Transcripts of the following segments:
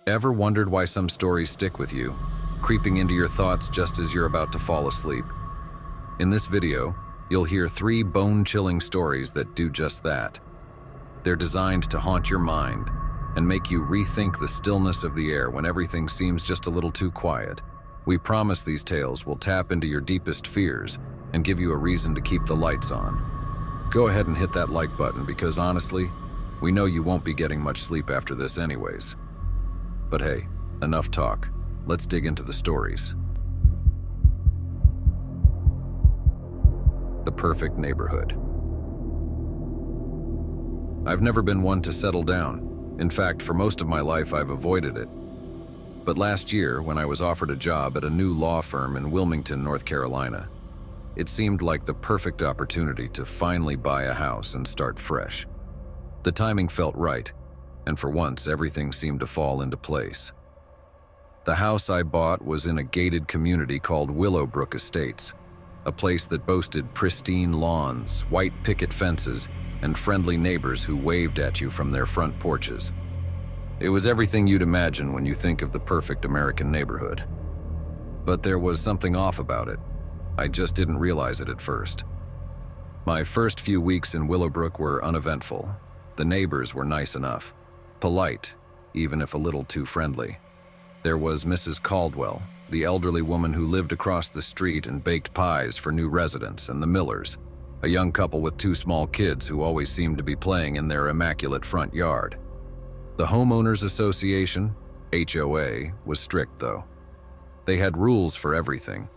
Ever wondered why some stories stick with you, creeping into your thoughts just as you're about to fall asleep? In this video, you'll hear 3 bone-chilling stories that do just that. They're designed to haunt your mind and make you rethink the stillness of the air when everything seems just a little too quiet. We promise these tales will tap into your deepest fears and give you a reason to keep the lights on. Go ahead and hit that like button because honestly, we know you won't be getting much sleep after this anyways. But hey, enough talk. Let's dig into the stories. The perfect neighborhood. I've never been one to settle down. In fact, for most of my life, I've avoided it. But last year, when I was offered a job at a new law firm in Wilmington, North Carolina, it seemed like the perfect opportunity to finally buy a house and start fresh. The timing felt right, and for once, everything seemed to fall into place. The house I bought was in a gated community called Willowbrook Estates, a place that boasted pristine lawns, white picket fences, and friendly neighbors who waved at you from their front porches. It was everything you'd imagine when you think of the perfect American neighborhood. But there was something off about it. I just didn't realize it at first. My first few weeks in Willowbrook were uneventful. The neighbors were nice enough, polite, even if a little too friendly. There was Mrs. Caldwell, the elderly woman who lived across the street and baked pies for new residents, and the Millers, a young couple with 2 small kids who always seemed to be playing in their immaculate front yard. The Homeowners Association, HOA, was strict though. They had rules for everything: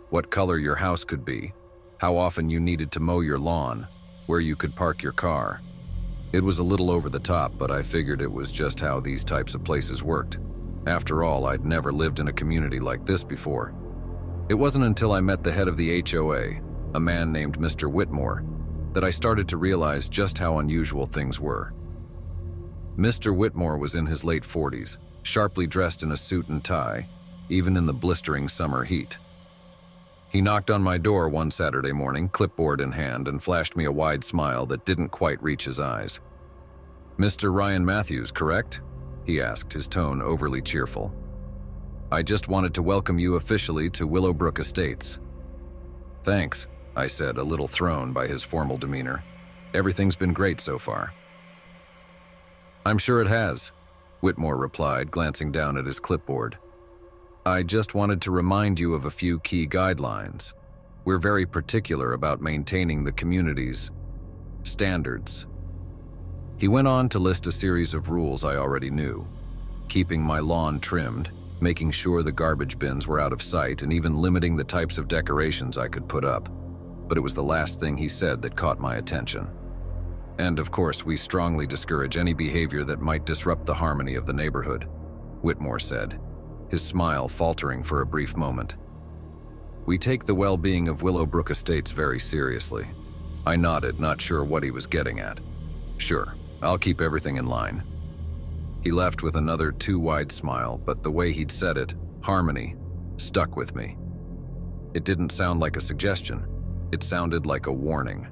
what color your house could be, how often you needed to mow your lawn, where you could park your car. It was a little over the top, but I figured it was just how these types of places worked. After all, I'd never lived in a community like this before. It wasn't until I met the head of the HOA, a man named Mr. Whitmore, that I started to realize just how unusual things were. Mr. Whitmore was in his late 40s, sharply dressed in a suit and tie, even in the blistering summer heat. He knocked on my door one Saturday morning, clipboard in hand, and flashed me a wide smile that didn't quite reach his eyes. "Mr. Ryan Matthews, correct?" he asked, his tone overly cheerful. "I just wanted to welcome you officially to Willowbrook Estates." "Thanks," I said, a little thrown by his formal demeanor. "Everything's been great so far." "I'm sure it has," Whitmore replied, glancing down at his clipboard. "I just wanted to remind you of a few key guidelines. We're very particular about maintaining the community's standards." He went on to list a series of rules I already knew: keeping my lawn trimmed, making sure the garbage bins were out of sight, and even limiting the types of decorations I could put up. But it was the last thing he said that caught my attention. "And of course, we strongly discourage any behavior that might disrupt the harmony of the neighborhood," Whitmore said, his smile faltering for a brief moment. "We take the well-being of Willowbrook Estates very seriously." I nodded, not sure what he was getting at. "Sure, I'll keep everything in line." He left with another too wide smile, but the way he'd said it, harmony, stuck with me. It didn't sound like a suggestion. It sounded like a warning.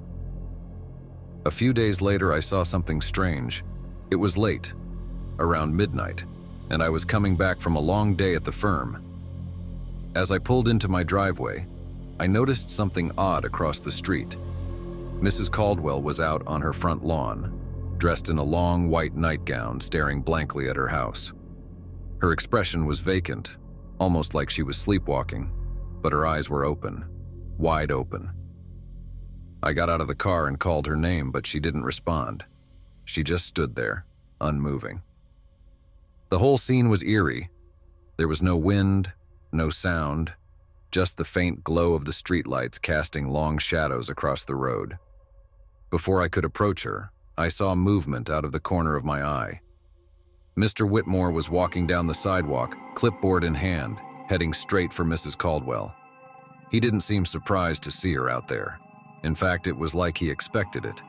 A few days later, I saw something strange. It was late, around midnight, and I was coming back from a long day at the firm. As I pulled into my driveway, I noticed something odd across the street. Mrs. Caldwell was out on her front lawn, dressed in a long white nightgown, staring blankly at her house. Her expression was vacant, almost like she was sleepwalking, but her eyes were open, wide open. I got out of the car and called her name, but she didn't respond. She just stood there, unmoving. The whole scene was eerie. There was no wind, no sound, just the faint glow of the streetlights casting long shadows across the road. Before I could approach her, I saw movement out of the corner of my eye. Mr. Whitmore was walking down the sidewalk, clipboard in hand, heading straight for Mrs. Caldwell. He didn't seem surprised to see her out there. In fact, it was like he expected it.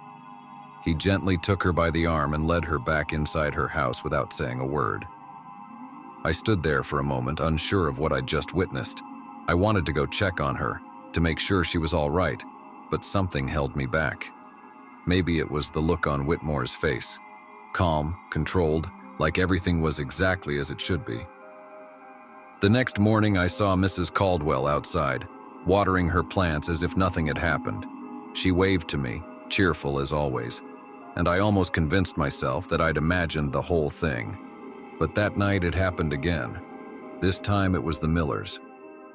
He gently took her by the arm and led her back inside her house without saying a word. I stood there for a moment, unsure of what I'd just witnessed. I wanted to go check on her, to make sure she was all right, but something held me back. Maybe it was the look on Whitmore's face. Calm, controlled, like everything was exactly as it should be. The next morning, I saw Mrs. Caldwell outside, watering her plants as if nothing had happened. She waved to me, cheerful as always, and I almost convinced myself that I'd imagined the whole thing. But that night it happened again. This time it was the Millers.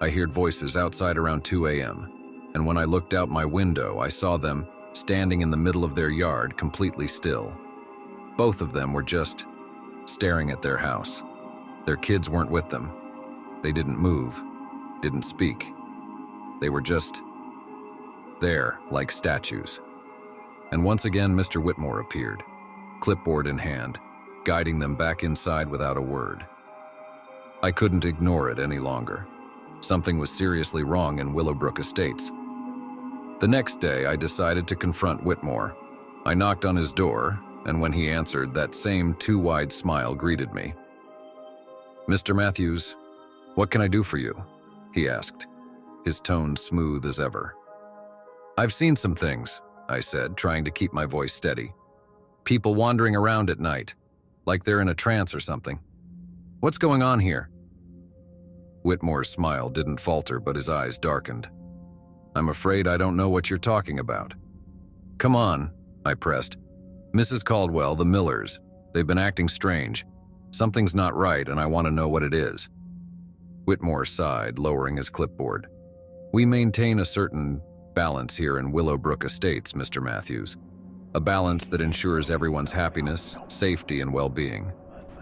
I heard voices outside around 2 a.m., and when I looked out my window, I saw them standing in the middle of their yard, completely still. Both of them were just staring at their house. Their kids weren't with them. They didn't move, didn't speak. They were just there, like statues. And once again, Mr. Whitmore appeared, clipboard in hand, guiding them back inside without a word. I couldn't ignore it any longer. Something was seriously wrong in Willowbrook Estates. The next day, I decided to confront Whitmore. I knocked on his door, and when he answered, that same too-wide smile greeted me. "Mr. Matthews, what can I do for you?" he asked, his tone smooth as ever. "I've seen some things," I said, trying to keep my voice steady. "People wandering around at night, like they're in a trance or something. What's going on here?" Whitmore's smile didn't falter, but his eyes darkened. "I'm afraid I don't know what you're talking about." "Come on," I pressed. "Mrs. Caldwell, the Millers, they've been acting strange. Something's not right, and I want to know what it is." Whitmore sighed, lowering his clipboard. "We maintain a certain balance here in Willowbrook Estates, Mr. Matthews. A balance that ensures everyone's happiness, safety, and well-being.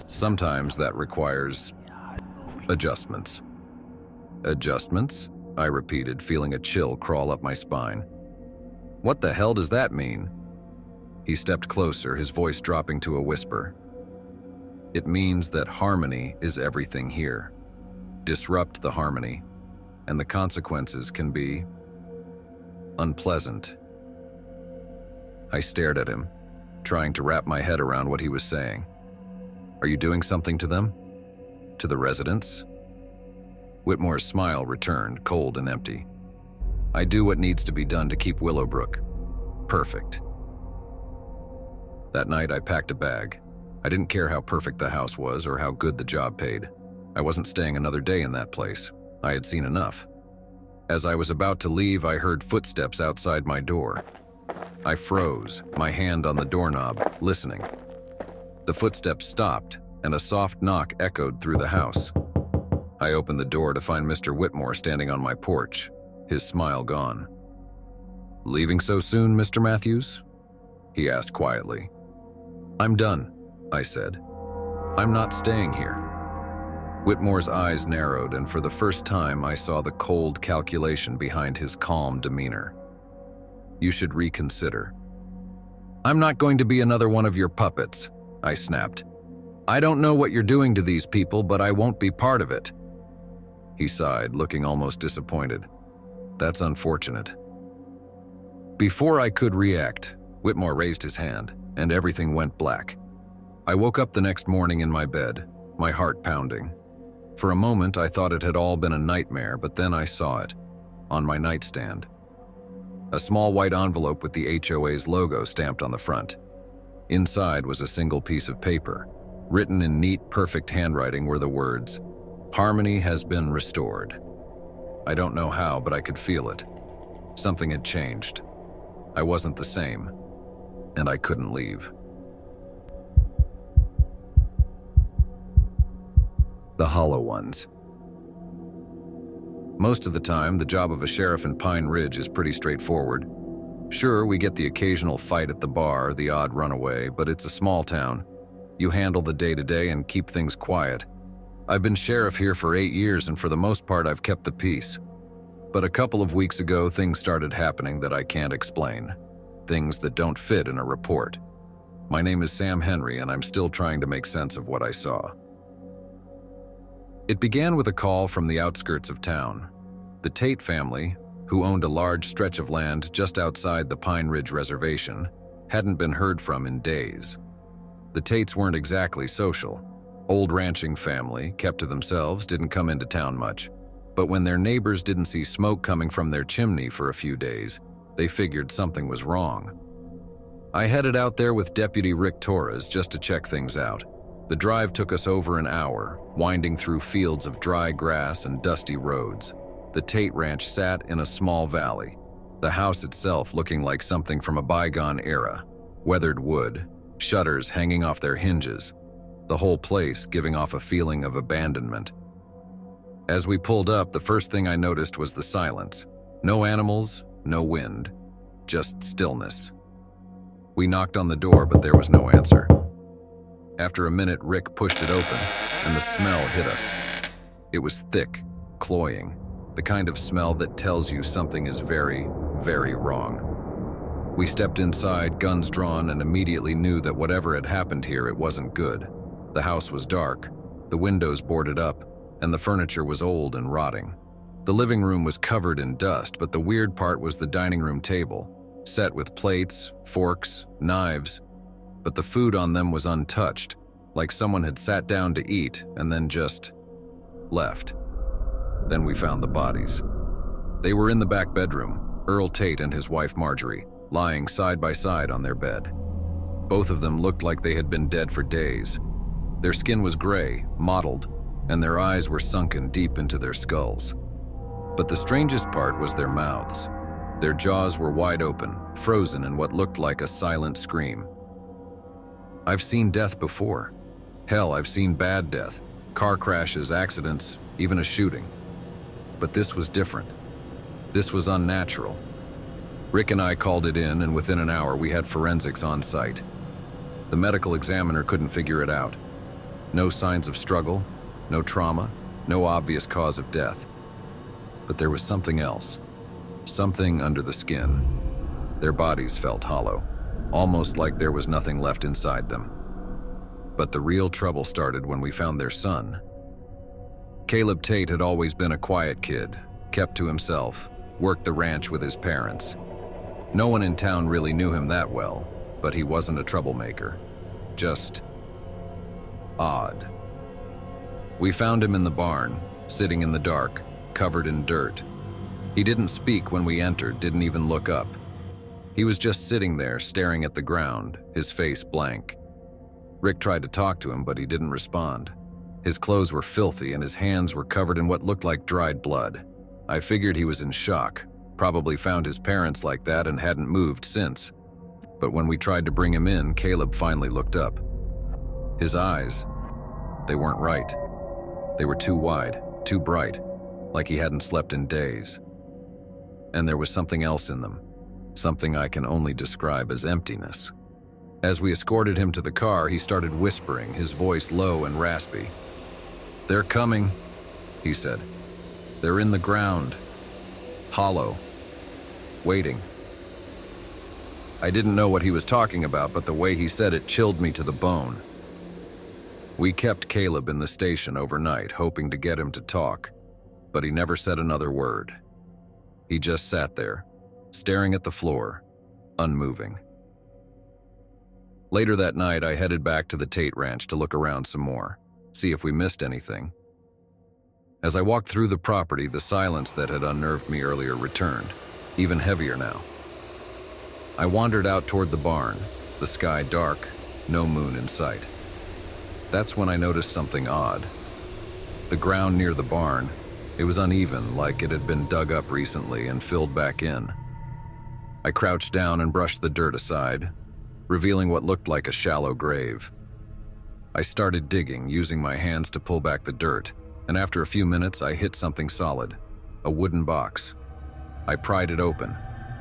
Sometimes that requires adjustments." "Adjustments?" I repeated, feeling a chill crawl up my spine. "What the hell does that mean?" He stepped closer, his voice dropping to a whisper. "It means that harmony is everything here. Disrupt the harmony, and the consequences can be unpleasant." I stared at him, trying to wrap my head around what he was saying. "Are you doing something to them? To the residents?" Whitmore's smile returned, cold and empty. "I do what needs to be done to keep Willowbrook perfect." That night I packed a bag. I didn't care how perfect the house was or how good the job paid. I wasn't staying another day in that place. I had seen enough. As I was about to leave, I heard footsteps outside my door. I froze, my hand on the doorknob, listening. The footsteps stopped, and a soft knock echoed through the house. I opened the door to find Mr. Whitmore standing on my porch, his smile gone. "Leaving so soon, Mr. Matthews?" he asked quietly. "I'm done," I said. "I'm not staying here." Whitmore's eyes narrowed, and for the first time I saw the cold calculation behind his calm demeanor. "You should reconsider." "I'm not going to be another one of your puppets," I snapped. "I don't know what you're doing to these people, but I won't be part of it." He sighed, looking almost disappointed. "That's unfortunate." Before I could react, Whitmore raised his hand, and everything went black. I woke up the next morning in my bed, my heart pounding. For a moment, I thought it had all been a nightmare, but then I saw it, on my nightstand. A small white envelope with the HOA's logo stamped on the front. Inside was a single piece of paper. Written in neat, perfect handwriting were the words, "Harmony has been restored." I don't know how, but I could feel it. Something had changed. I wasn't the same, and I couldn't leave. The Hollow Ones. Most of the time, the job of a sheriff in Pine Ridge is pretty straightforward. Sure, we get the occasional fight at the bar, the odd runaway, but it's a small town. You handle the day-to-day and keep things quiet. I've been sheriff here for 8 years, and for the most part, I've kept the peace. But a couple of weeks ago, things started happening that I can't explain. Things that don't fit in a report. My name is Sam Henry, and I'm still trying to make sense of what I saw. It began with a call from the outskirts of town. The Tate family, who owned a large stretch of land just outside the Pine Ridge Reservation, hadn't been heard from in days. The Tates weren't exactly social. Old ranching family, kept to themselves, didn't come into town much. But when their neighbors didn't see smoke coming from their chimney for a few days, they figured something was wrong. I headed out there with Deputy Rick Torres just to check things out. The drive took us over an hour, winding through fields of dry grass and dusty roads. The Tate Ranch sat in a small valley, the house itself looking like something from a bygone era. Weathered wood, shutters hanging off their hinges, the whole place giving off a feeling of abandonment. As we pulled up, the first thing I noticed was the silence. No animals, no wind, just stillness. We knocked on the door, but there was no answer. After a minute, Rick pushed it open, and the smell hit us. It was thick, cloying, the kind of smell that tells you something is very, very wrong. We stepped inside, guns drawn, and immediately knew that whatever had happened here, it wasn't good. The house was dark, the windows boarded up, and the furniture was old and rotting. The living room was covered in dust, but the weird part was the dining room table, set with plates, forks, knives, but the food on them was untouched, like someone had sat down to eat and then just left. Then we found the bodies. They were in the back bedroom, Earl Tate and his wife Marjorie, lying side by side on their bed. Both of them looked like they had been dead for days. Their skin was gray, mottled, and their eyes were sunken deep into their skulls. But the strangest part was their mouths. Their jaws were wide open, frozen in what looked like a silent scream. I've seen death before. Hell, I've seen bad death, car crashes, accidents, even a shooting. But this was different. This was unnatural. Rick and I called it in, and within an hour we had forensics on site. The medical examiner couldn't figure it out. No signs of struggle, no trauma, no obvious cause of death. But there was something else. Something under the skin. Their bodies felt hollow, almost like there was nothing left inside them. But the real trouble started when we found their son. Caleb Tate had always been a quiet kid, kept to himself, worked the ranch with his parents. No one in town really knew him that well, but he wasn't a troublemaker. Just odd. We found him in the barn, sitting in the dark, covered in dirt. He didn't speak when we entered, didn't even look up. He was just sitting there, staring at the ground, his face blank. Rick tried to talk to him, but he didn't respond. His clothes were filthy and his hands were covered in what looked like dried blood. I figured he was in shock, probably found his parents like that and hadn't moved since. But when we tried to bring him in, Caleb finally looked up. His eyes, they weren't right. They were too wide, too bright, like he hadn't slept in days. And there was something else in them, something I can only describe as emptiness. As we escorted him to the car, he started whispering, his voice low and raspy. "They're coming," he said. "They're in the ground, hollow, waiting." I didn't know what he was talking about, but the way he said it chilled me to the bone. We kept Caleb in the station overnight, hoping to get him to talk, but he never said another word. He just sat there, staring at the floor, unmoving. Later that night, I headed back to the Tate Ranch to look around some more, see if we missed anything. As I walked through the property, the silence that had unnerved me earlier returned, even heavier now. I wandered out toward the barn, the sky dark, no moon in sight. That's when I noticed something odd. The ground near the barn, it was uneven, like it had been dug up recently and filled back in. I crouched down and brushed the dirt aside, revealing what looked like a shallow grave. I started digging, using my hands to pull back the dirt, and after a few minutes I hit something solid, a wooden box. I pried it open,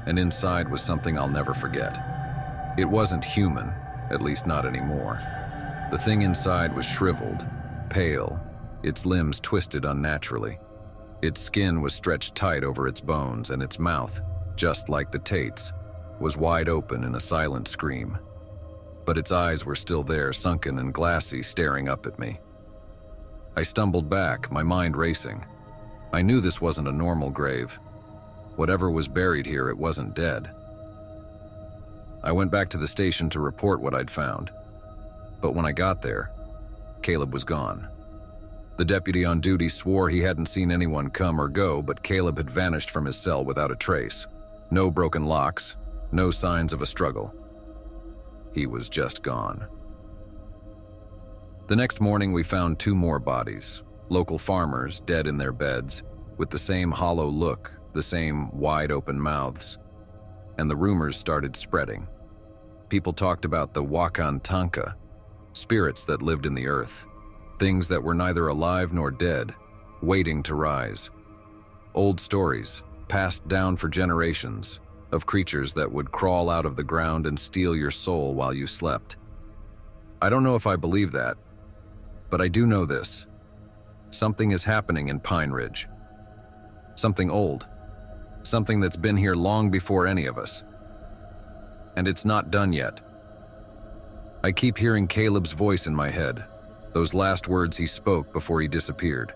and inside was something I'll never forget. It wasn't human, at least not anymore. The thing inside was shriveled, pale, its limbs twisted unnaturally. Its skin was stretched tight over its bones, and its mouth, just like the Tate's, was wide open in a silent scream. But its eyes were still there, sunken and glassy, staring up at me. I stumbled back, my mind racing. I knew this wasn't a normal grave. Whatever was buried here, it wasn't dead. I went back to the station to report what I'd found. But when I got there, Caleb was gone. The deputy on duty swore he hadn't seen anyone come or go, but Caleb had vanished from his cell without a trace. No broken locks, no signs of a struggle. He was just gone. The next morning we found 2 more bodies, local farmers dead in their beds, with the same hollow look, the same wide-open mouths. And the rumors started spreading. People talked about the Wakan Tanka, spirits that lived in the earth, things that were neither alive nor dead, waiting to rise. Old stories, passed down for generations, of creatures that would crawl out of the ground and steal your soul while you slept. I don't know if I believe that, but I do know this. Something is happening in Pine Ridge. Something old. Something that's been here long before any of us. And it's not done yet. I keep hearing Caleb's voice in my head, those last words he spoke before he disappeared.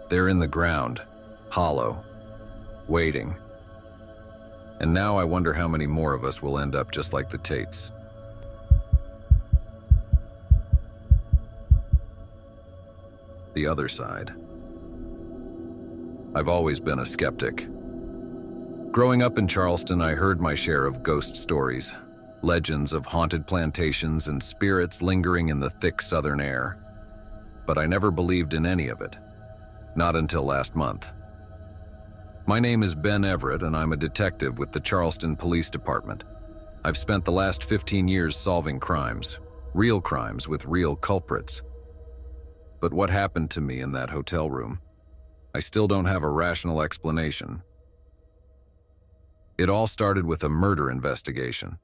They're in the ground, hollow, waiting. And now I wonder how many more of us will end up just like the Tates. The other side. I've always been a skeptic. Growing up in Charleston, I heard my share of ghost stories, legends of haunted plantations and spirits lingering in the thick southern air. But I never believed in any of it. Not until last month. My name is Ben Everett, and I'm a detective with the Charleston Police Department. I've spent the last 15 years solving crimes, real crimes with real culprits. But what happened to me in that hotel room? I still don't have a rational explanation. It all started with a murder investigation.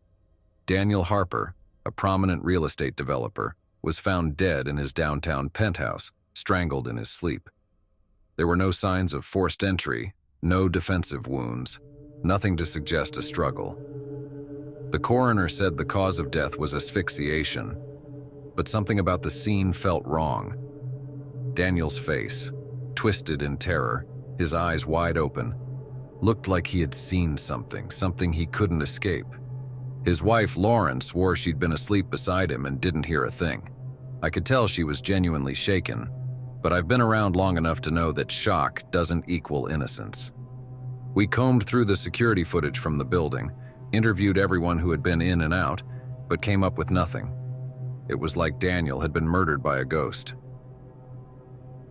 Daniel Harper, a prominent real estate developer, was found dead in his downtown penthouse, strangled in his sleep. There were no signs of forced entry, no defensive wounds, nothing to suggest a struggle. The coroner said the cause of death was asphyxiation, but something about the scene felt wrong. Daniel's face, twisted in terror, his eyes wide open, looked like he had seen something he couldn't escape. His wife, Lauren, swore she'd been asleep beside him and didn't hear a thing. I could tell she was genuinely shaken, but I've been around long enough to know that shock doesn't equal innocence. We combed through the security footage from the building, interviewed everyone who had been in and out, but came up with nothing. It was like Daniel had been murdered by a ghost.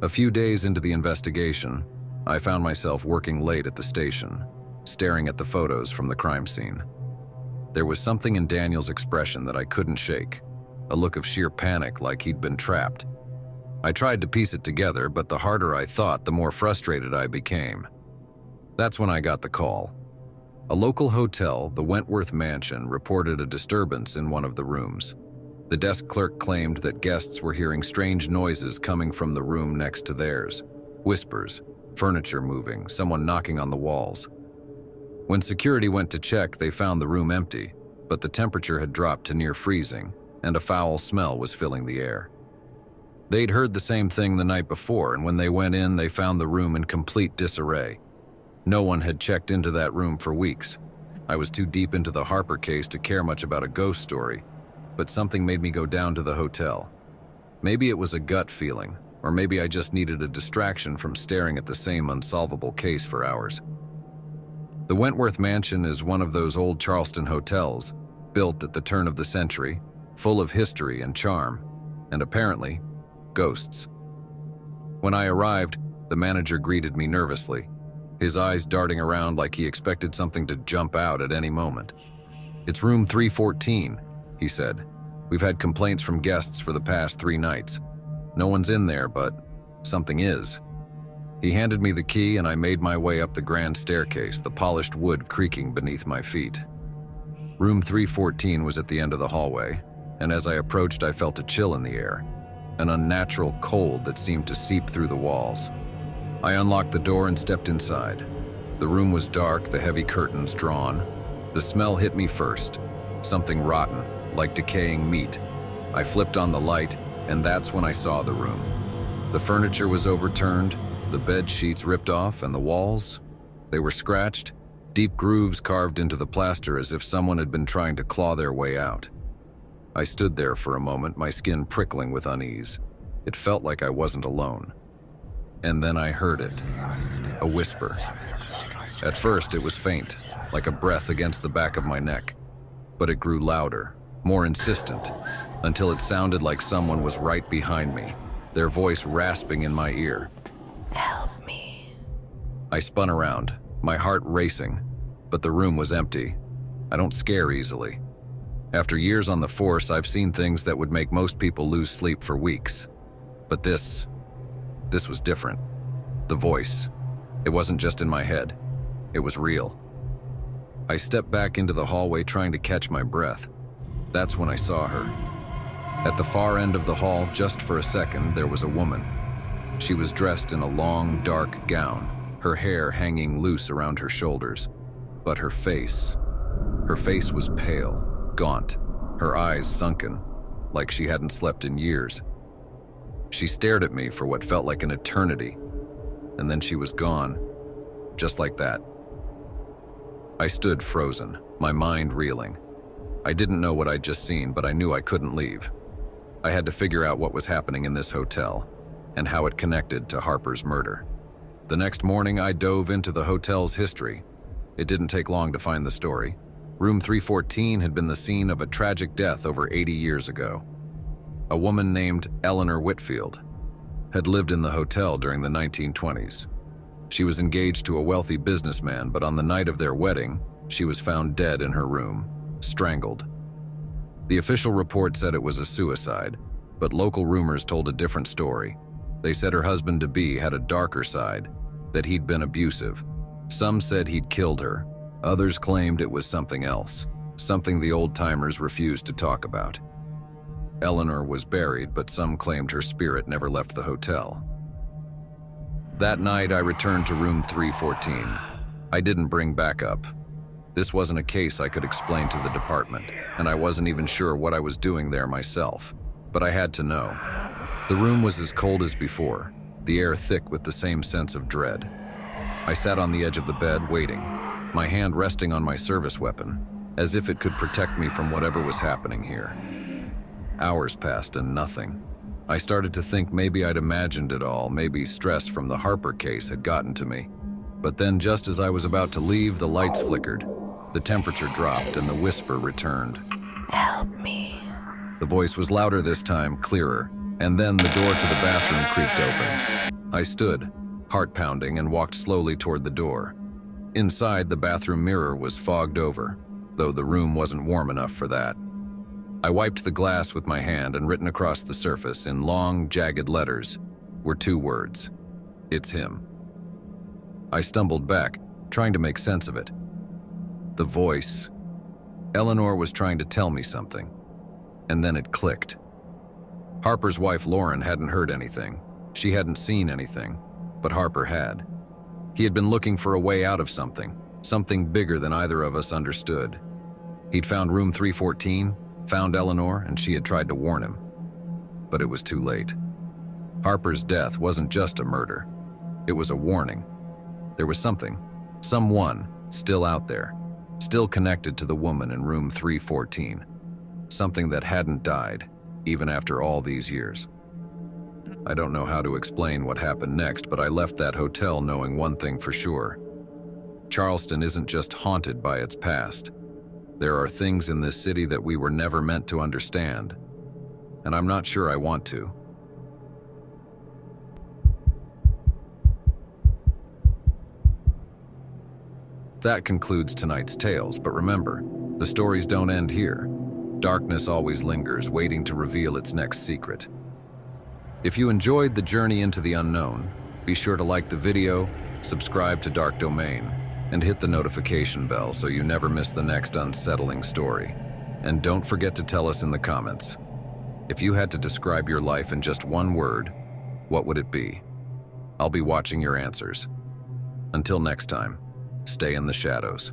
A few days into the investigation, I found myself working late at the station, staring at the photos from the crime scene. There was something in Daniel's expression that I couldn't shake, a look of sheer panic like he'd been trapped. I tried to piece it together, but the harder I thought, the more frustrated I became. That's when I got the call. A local hotel, the Wentworth Mansion, reported a disturbance in one of the rooms. The desk clerk claimed that guests were hearing strange noises coming from the room next to theirs. Whispers, furniture moving, someone knocking on the walls. When security went to check, they found the room empty, but the temperature had dropped to near freezing, and a foul smell was filling the air. They'd heard the same thing the night before, and when they went in, they found the room in complete disarray. No one had checked into that room for weeks. I was too deep into the Harper case to care much about a ghost story, but something made me go down to the hotel. Maybe it was a gut feeling, or maybe I just needed a distraction from staring at the same unsolvable case for hours. The Wentworth Mansion is one of those old Charleston hotels, built at the turn of the century, full of history and charm, and apparently, ghosts. When I arrived, the manager greeted me nervously, his eyes darting around like he expected something to jump out at any moment. "It's room 314, he said. "We've had complaints from guests for the past 3 nights. No one's in there, but something is." He handed me the key and I made my way up the grand staircase, the polished wood creaking beneath my feet. Room 314 was at the end of the hallway, and as I approached I felt a chill in the air, an unnatural cold that seemed to seep through the walls. I unlocked the door and stepped inside. The room was dark, the heavy curtains drawn. The smell hit me first, something rotten, like decaying meat. I flipped on the light, and that's when I saw the room. The furniture was overturned, the bed sheets ripped off, and the walls, they were scratched, deep grooves carved into the plaster as if someone had been trying to claw their way out. I stood there for a moment, my skin prickling with unease. It felt like I wasn't alone. And then I heard it, a whisper. At first it was faint, like a breath against the back of my neck, but it grew louder, more insistent. until it sounded like someone was right behind me, their voice rasping in my ear. Help me. I spun around, my heart racing, but the room was empty. I don't scare easily. After years on the force, I've seen things that would make most people lose sleep for weeks. But this was different. The voice, it wasn't just in my head. It was real. I stepped back into the hallway trying to catch my breath. That's when I saw her. At the far end of the hall, just for a second, there was a woman. She was dressed in a long, dark gown, her hair hanging loose around her shoulders. But her face was pale, gaunt, her eyes sunken, like she hadn't slept in years. She stared at me for what felt like an eternity, and then she was gone, just like that. I stood frozen, my mind reeling. I didn't know what I'd just seen, but I knew I couldn't leave. I had to figure out what was happening in this hotel, and how it connected to Harper's murder. The next morning, I dove into the hotel's history. It didn't take long to find the story. Room 314 had been the scene of a tragic death over 80 years ago. A woman named Eleanor Whitfield had lived in the hotel during the 1920s. She was engaged to a wealthy businessman, but on the night of their wedding, she was found dead in her room, strangled. The official report said it was a suicide, but local rumors told a different story. They said her husband-to-be had a darker side, that he'd been abusive. Some said he'd killed her. Others claimed it was something else, something the old-timers refused to talk about. Eleanor was buried, but some claimed her spirit never left the hotel. That night, I returned to room 314. I didn't bring backup. This wasn't a case I could explain to the department, and I wasn't even sure what I was doing there myself, but I had to know. The room was as cold as before, the air thick with the same sense of dread. I sat on the edge of the bed, waiting, my hand resting on my service weapon, as if it could protect me from whatever was happening here. Hours passed and nothing. I started to think maybe I'd imagined it all, maybe stress from the Harper case had gotten to me. But then, just as I was about to leave, the lights flickered, the temperature dropped, and the whisper returned. Help me. The voice was louder this time, clearer, and then the door to the bathroom creaked open. I stood, heart pounding, and walked slowly toward the door. Inside, the bathroom mirror was fogged over, though the room wasn't warm enough for that. I wiped the glass with my hand, and written across the surface in long, jagged letters were two words: "It's him." I stumbled back, trying to make sense of it. The voice. Eleanor was trying to tell me something, and then it clicked. Harper's wife Lauren hadn't heard anything. She hadn't seen anything, but Harper had. He had been looking for a way out of something bigger than either of us understood. He'd found room 314, found Eleanor, and she had tried to warn him. But it was too late. Harper's death wasn't just a murder. It was a warning. There was someone still out there, still connected to the woman in room 314. Something that hadn't died, even after all these years. I don't know how to explain what happened next, but I left that hotel knowing one thing for sure. Charleston isn't just haunted by its past. There are things in this city that we were never meant to understand, and I'm not sure I want to. That concludes tonight's tales, but remember, the stories don't end here. Darkness always lingers, waiting to reveal its next secret. If you enjoyed the journey into the unknown, be sure to like the video, subscribe to Dark Domain, and hit the notification bell so you never miss the next unsettling story. And don't forget to tell us in the comments. If you had to describe your life in just one word, what would it be? I'll be watching your answers. Until next time, stay in the shadows.